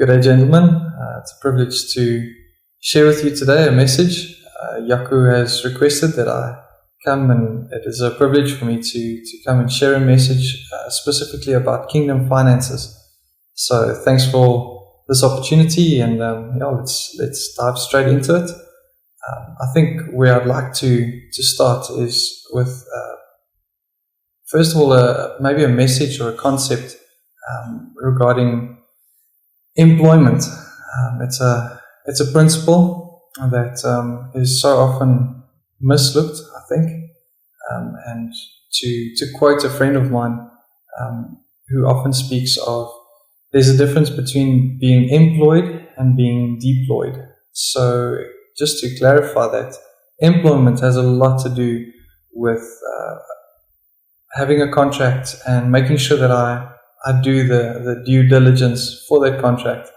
Good day, gentlemen. It's a privilege to share with you today a message. Yaku has requested that I come, and it is a privilege for me to come and share a message specifically about kingdom finances. So thanks for this opportunity, and let's dive straight into it. I think where I'd like to start is with first of all maybe a message or a concept regarding employment. It's a principle that is so often mislooked, I think. And to quote a friend of mine who often speaks of, there's a difference between being employed and being deployed. So just to clarify that, employment has a lot to do with having a contract and making sure that I do the due diligence for that contract,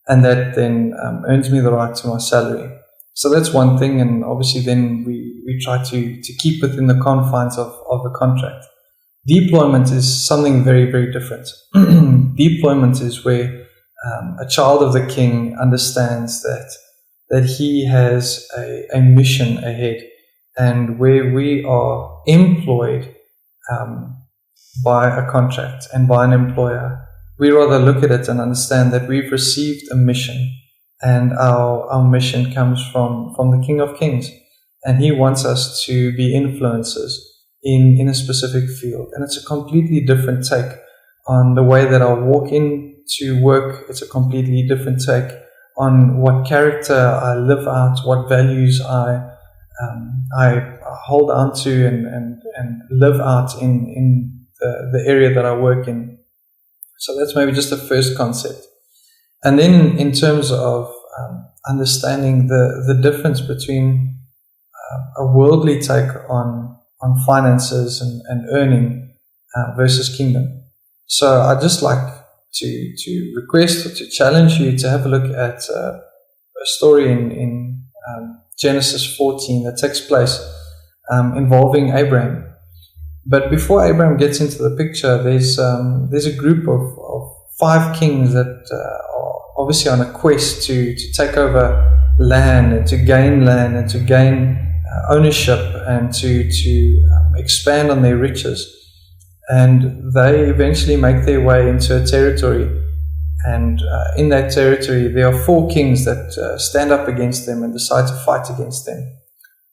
and that then earns me the right to my salary. So that's one thing, and obviously then we try to keep within the confines of the contract. Deployment is something very, very different. Deployment is where a child of the king understands that he has a mission ahead, and where we are employed by a contract and by an employer, we rather look at it and understand that we've received a mission, and our mission comes from the King of Kings, and he wants us to be influencers in a specific field. And it's a completely different take on the way that I walk into work. It's a completely different take on what character I live out, what values I hold on to and live out in the area that I work in. So that's maybe just the first concept. And then in terms of understanding the difference between a worldly take on finances and earning versus kingdom. So I'd just like to request or to challenge you to have a look at a story in Genesis 14 that takes place involving Abraham. But before Abraham gets into the picture, there's a group of 5 kings that are obviously on a quest to take over land and to gain ownership and to expand on their riches. And they eventually make their way into a territory, and in that territory there are 4 kings that stand up against them and decide to fight against them.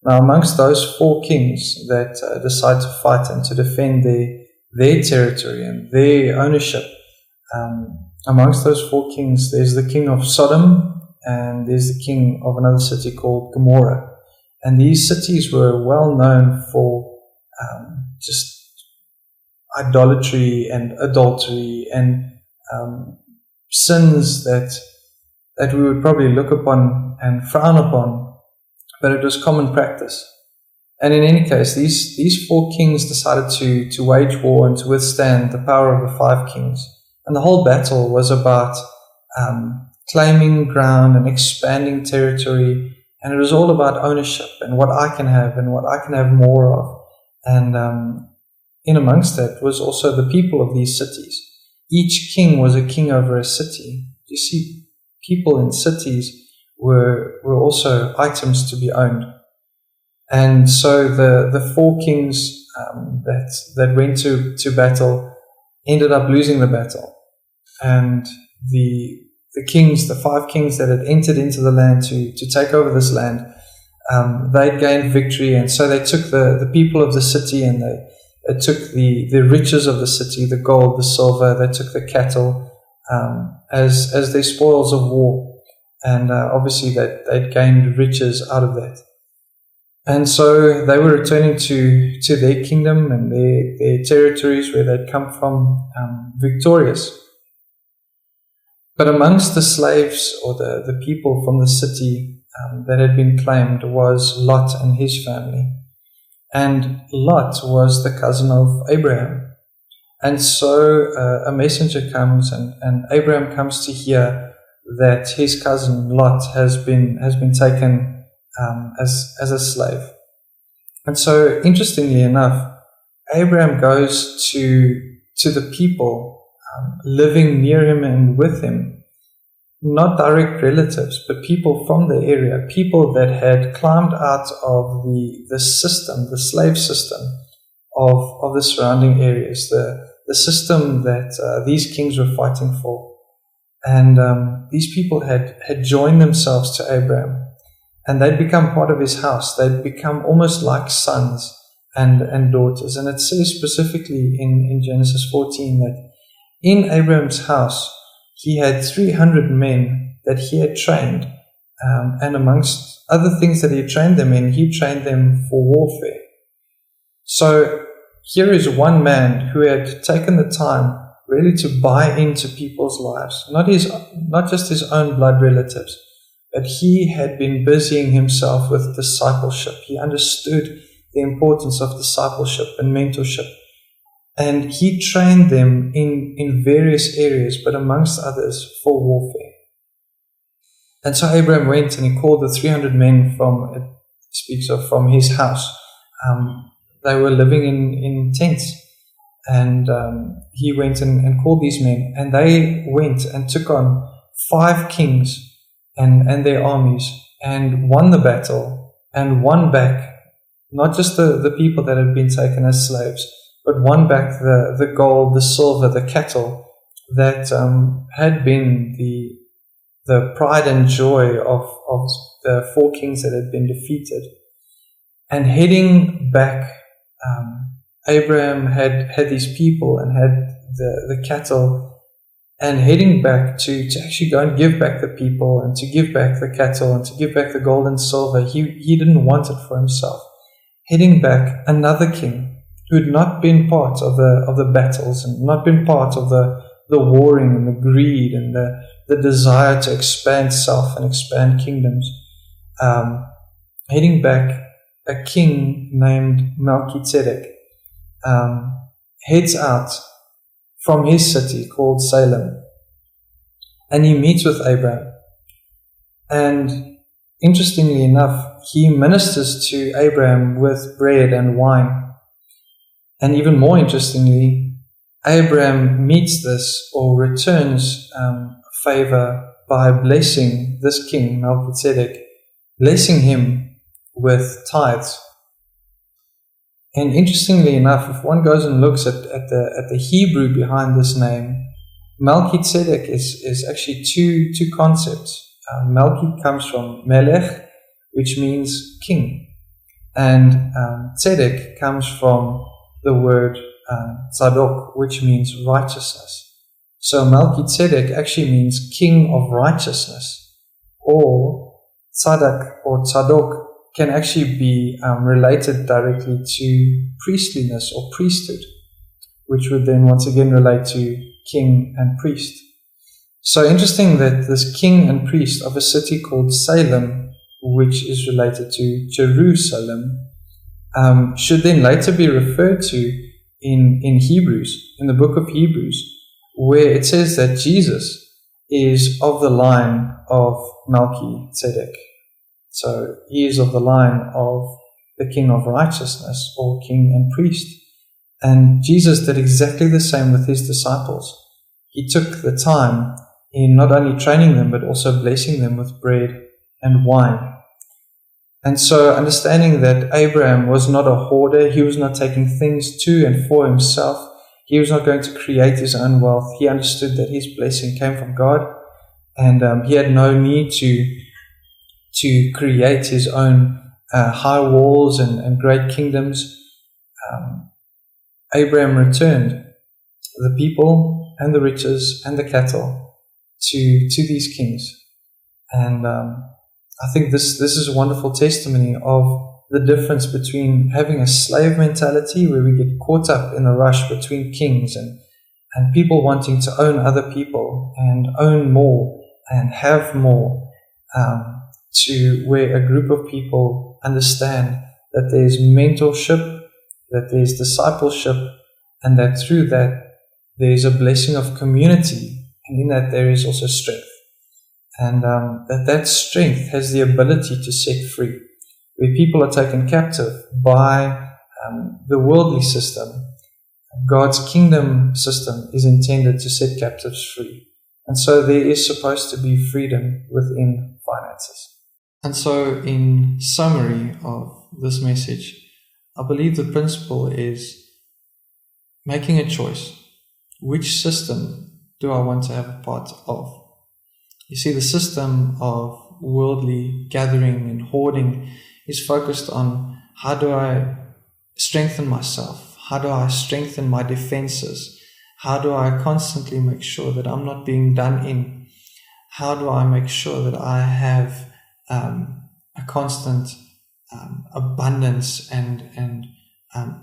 Now, amongst those 4 kings that decide to fight and to defend their territory and their ownership, amongst those 4 kings, there's the king of Sodom, and there's the king of another city called Gomorrah. And these cities were well known for just idolatry and adultery and sins that we would probably look upon and frown upon, but it was common practice. And in any case, these 4 kings decided to wage war and to withstand the power of the 5 kings. And the whole battle was about claiming ground and expanding territory, and it was all about ownership and what I can have and what I can have more of. And in amongst that was also the people of these cities. Each king was a king over a city. You see, people in cities were also items to be owned. And so the 4 kings that went to battle ended up losing the battle. And the 5 kings that had entered into the land to take over this land, they gained victory, and so they took the people of the city, and they took the riches of the city, the gold, the silver, they took the cattle as their spoils of war. And obviously they'd gained riches out of that. And so they were returning to their kingdom and their territories where they'd come from victorious. But amongst the slaves or the people from the city that had been claimed was Lot and his family. And Lot was the cousin of Abraham. And so a messenger comes, and Abraham comes to hear that his cousin Lot has been taken as a slave. And so, interestingly enough, Abraham goes to the people living near him and with him, not direct relatives, but people from the area, people that had climbed out of the system, the slave system of the surrounding areas, the system that these kings were fighting for. And these people had joined themselves to Abraham, and they'd become part of his house. They'd become almost like sons and daughters. And it says specifically in Genesis 14 that in Abraham's house, he had 300 men that he had trained. And amongst other things that he trained them in, he trained them for warfare. So here is one man who had taken the time really to buy into people's lives, not just his own blood relatives, but he had been busying himself with discipleship. He understood the importance of discipleship and mentorship. And he trained them in various areas, but amongst others for warfare. And so Abraham went and he called the 300 men from his house. They were living in tents. And he went and called these men. And they went and took on 5 kings and their armies and won the battle and won back not just the people that had been taken as slaves, but won back the gold, the silver, the cattle that had been the pride and joy of the 4 kings that had been defeated. And heading back, Abraham had these people and had the cattle, and heading back to actually go and give back the people and to give back the cattle and to give back the gold and silver. He didn't want it for himself. Heading back, another king who had not been part of the battles and not been part of the warring and the greed and the desire to expand self and expand kingdoms. Heading back, a king named Melchizedek heads out from his city called Salem, and he meets with Abraham. And interestingly enough, he ministers to Abraham with bread and wine. And even more interestingly, Abraham meets this or returns favor by blessing this king, Melchizedek, blessing him with tithes. And interestingly enough, if one goes and looks at the Hebrew behind this name, Melchizedek is actually two concepts. Melchi comes from Melech, which means king, and Tzedek comes from the word Tzadok, which means righteousness. So Melchizedek actually means king of righteousness, or Tzadak or Tzadok can actually be related directly to priestliness or priesthood, which would then once again relate to king and priest. So interesting that this king and priest of a city called Salem, which is related to Jerusalem, should then later be referred to in Hebrews, in the book of Hebrews, where it says that Jesus is of the line of Melchizedek. So he is of the line of the king of righteousness, or king and priest. And Jesus did exactly the same with his disciples. He took the time in not only training them, but also blessing them with bread and wine. And so understanding that Abraham was not a hoarder, he was not taking things to and for himself, he was not going to create his own wealth. He understood that his blessing came from God, and he had no need to create his own high walls and great kingdoms. Abraham returned the people and the riches and the cattle to these kings. And I think this is a wonderful testimony of the difference between having a slave mentality where we get caught up in the rush between kings and people wanting to own other people and own more and have more, to where a group of people understand that there's mentorship, that there's discipleship, and that through that there's a blessing of community, and in that there is also strength. And that strength has the ability to set free. Where people are taken captive by the worldly system, God's kingdom system is intended to set captives free. And so there is supposed to be freedom within finances. And so in summary of this message, I believe the principle is making a choice. Which system do I want to have a part of? You see, the system of worldly gathering and hoarding is focused on how do I strengthen myself? How do I strengthen my defenses? How do I constantly make sure that I'm not being done in? How do I make sure that I have a constant abundance and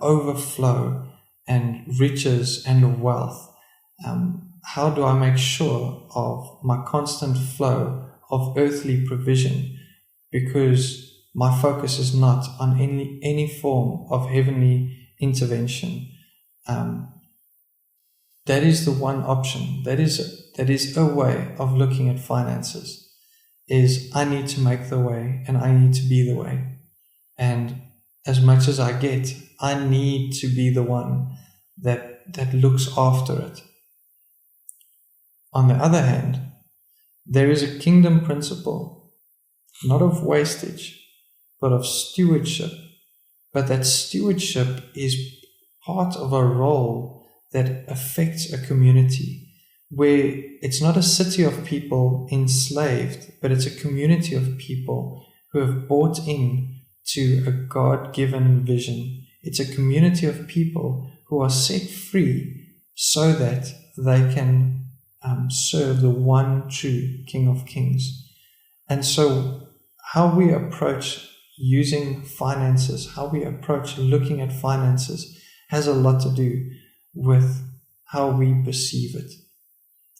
overflow and riches and wealth? How do I make sure of my constant flow of earthly provision? Because my focus is not on any form of heavenly intervention. That is the one option. That is a way of looking at finances. Is I need to make the way and I need to be the way. And as much as I get, I need to be the one that looks after it. On the other hand, there is a kingdom principle, not of wastage, but of stewardship. But that stewardship is part of a role that affects a community, where it's not a city of people enslaved, but it's a community of people who have bought in to a God-given vision. It's a community of people who are set free so that they can serve the one true King of Kings. And so how we approach using finances, how we approach looking at finances has a lot to do with how we perceive it.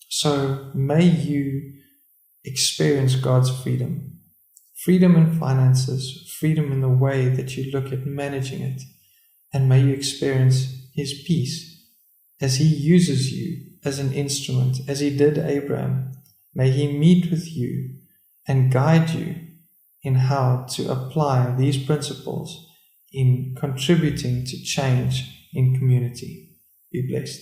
So may you experience God's freedom. Freedom in finances, freedom in the way that you look at managing it. And may you experience His peace as He uses you as an instrument, as He did Abraham. May He meet with you and guide you in how to apply these principles in contributing to change in community. Be blessed.